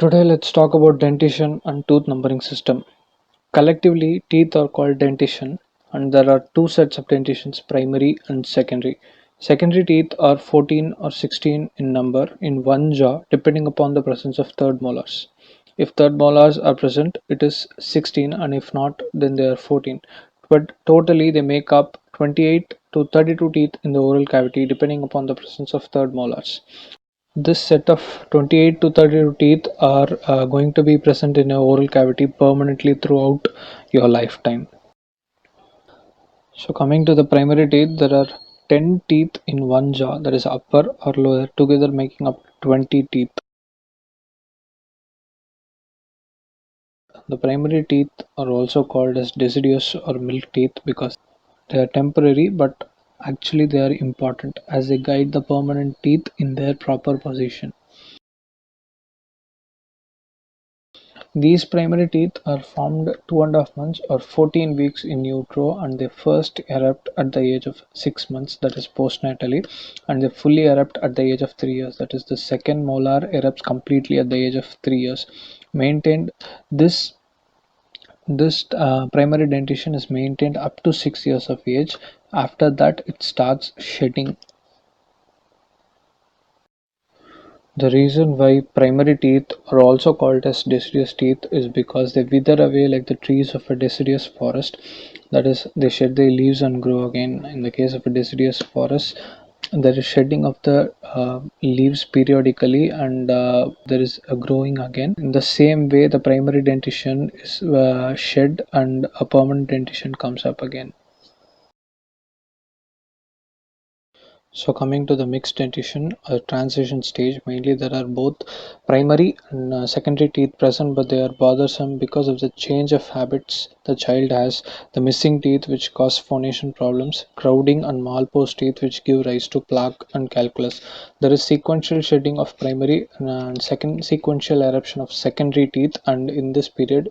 Today let's talk about dentition and tooth numbering system. Collectively, teeth are called dentition, and there are two sets of dentitions, primary and secondary. Secondary teeth are 14 or 16 in number in one jaw depending upon the presence of third molars. If third molars are present, it is 16, and if not, then they are 14. But totally they make up 28 to 32 teeth in the oral cavity depending upon the presence of third molars. This set of 28 to 32 teeth are going to be present in your oral cavity permanently throughout your lifetime. So coming to the primary teeth, there are 10 teeth in one jaw, that is upper or lower, together making up 20 teeth. The primary teeth are also called as deciduous or milk teeth because they are temporary, but actually they are important as they guide the permanent teeth in their proper position. These primary teeth are formed 2.5 months or 14 weeks in utero, and they first erupt at the age of 6 months, that is postnatally, and they fully erupt at the age of 3 years, that is the second molar erupts completely at the age of 3 years. Maintained this this primary dentition is maintained up to 6 years of age. After that it starts shedding. The reason why primary teeth are also called as deciduous teeth is because they wither away like the trees of a deciduous forest. That is, they shed their leaves and grow again. In the case of a deciduous forest, there is shedding of the leaves periodically, and there is a growing again. In the same way, the primary dentition is shed and a permanent dentition comes up again. So coming to the mixed dentition, a transition stage, mainly there are both primary and secondary teeth present, but they are bothersome because of the change of habits the child has, the missing teeth which cause phonation problems, crowding and malpose teeth which give rise to plaque and calculus. There is sequential shedding of primary and second sequential eruption of secondary teeth, and in this period,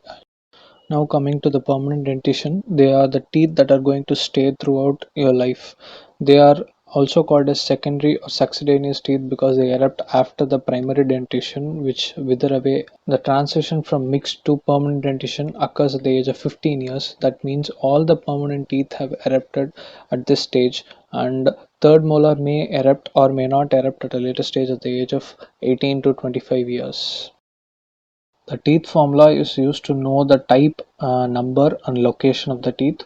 now coming to the permanent dentition, they are the teeth that are going to stay throughout your life. They are also called as secondary or succedaneous teeth because they erupt after the primary dentition, which wither away. The transition from mixed to permanent dentition occurs at the age of 15 years. That means all the permanent teeth have erupted at this stage, and third molar may erupt or may not erupt at a later stage at the age of 18 to 25 years. The teeth formula is used to know the type, number and location of the teeth.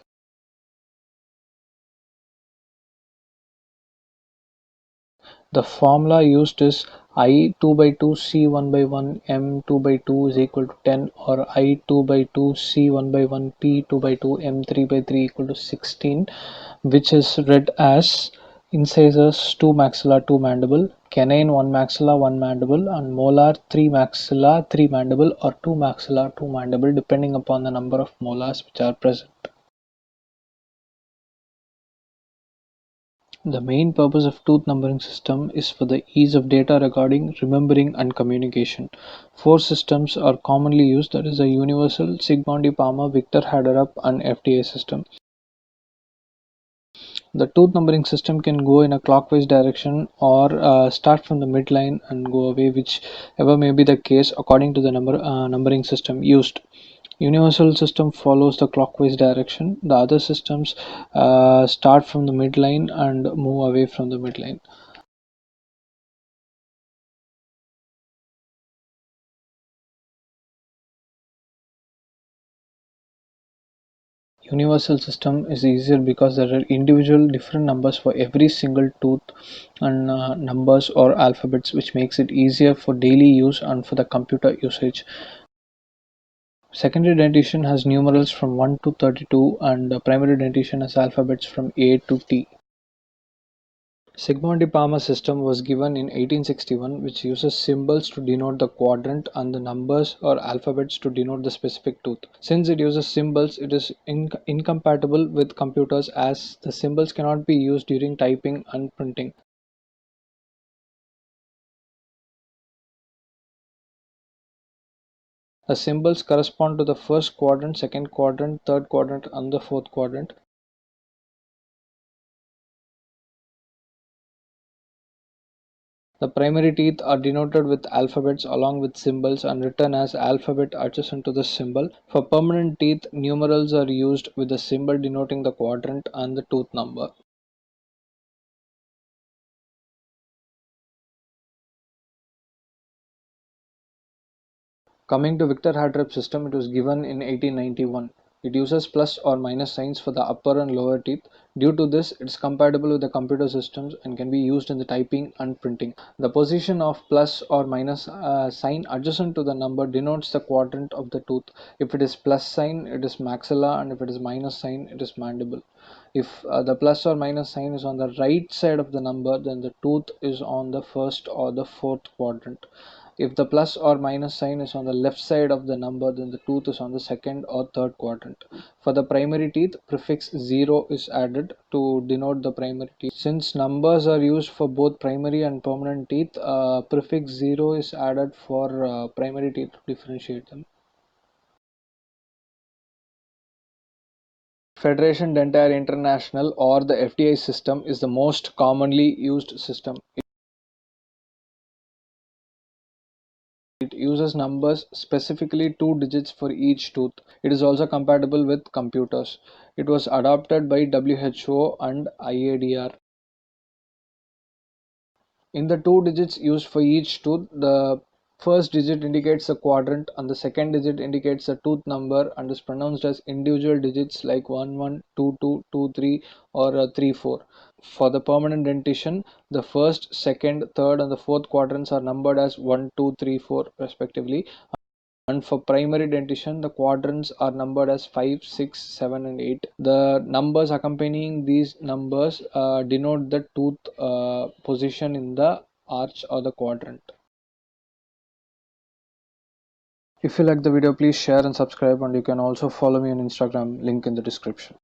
The formula used is I 2 by 2 C 1 by 1 M 2 by 2 is equal to 10, or I 2 by 2 C 1 by 1 P 2 by 2 M 3 by 3 equal to 16, which is read as incisors 2 maxilla 2 mandible, canine 1 maxilla 1 mandible, and molar 3 maxilla 3 mandible, or 2 maxilla 2 mandible, depending upon the number of molars which are present. The main purpose of tooth numbering system is for the ease of data recording, remembering and communication. Four systems are commonly used, that is a universal, Zsigmondy-Palmer, Victor-Haderup and FDA system. The tooth numbering system can go in a clockwise direction or start from the midline and go away, whichever may be the case according to the numbering system used. Universal system follows the clockwise direction. The other systems start from the midline and move away from the midline. Universal system is easier because there are individual different numbers for every single tooth, and numbers or alphabets, which makes it easier for daily use and for the computer usage. Secondary dentition has numerals from 1 to 32, and primary dentition has alphabets from A to T. Zsigmondy-Palmer system was given in 1861, which uses symbols to denote the quadrant and the numbers or alphabets to denote the specific tooth. Since it uses symbols, it is incompatible with computers as the symbols cannot be used during typing and printing. The symbols correspond to the first quadrant, second quadrant, third quadrant, and the fourth quadrant. The primary teeth are denoted with alphabets along with symbols and written as alphabet adjacent to the symbol. For permanent teeth, numerals are used with the symbol denoting the quadrant and the tooth number. Coming to Victor-Hartrop system, it was given in 1891. It uses plus or minus signs for the upper and lower teeth. Due to this, it is compatible with the computer systems and can be used in the typing and printing. The position of plus or minus sign adjacent to the number denotes the quadrant of the tooth. If it is plus sign, it is maxilla, and if it is minus sign, it is mandible. If the plus or minus sign is on the right side of the number, then the tooth is on the first or the fourth quadrant. If the plus or minus sign is on the left side of the number, then the tooth is on the second or third quadrant. For the primary teeth, prefix 0 is added to denote the primary teeth. Since numbers are used for both primary and permanent teeth, prefix 0 is added for primary teeth to differentiate them. Federation Dentaire International, or the FDI system, is the most commonly used system. It uses numbers, specifically 2 digits for each tooth. It is also compatible with computers. It was adopted by WHO and IADR. In the 2 digits used for each tooth, the first digit indicates a quadrant and the second digit indicates a tooth number and is pronounced as individual digits like 1 1, 2 2, 2 3, or 3 4. For the permanent dentition, the first, second, third, and the fourth quadrants are numbered as 1 2 3 4 respectively. And for primary dentition, the quadrants are numbered as 5, 6, 7, and 8. The numbers accompanying these numbers denote the tooth position in the arch or the quadrant. If you like the video, please share and subscribe, and you can also follow me on Instagram, link in the description.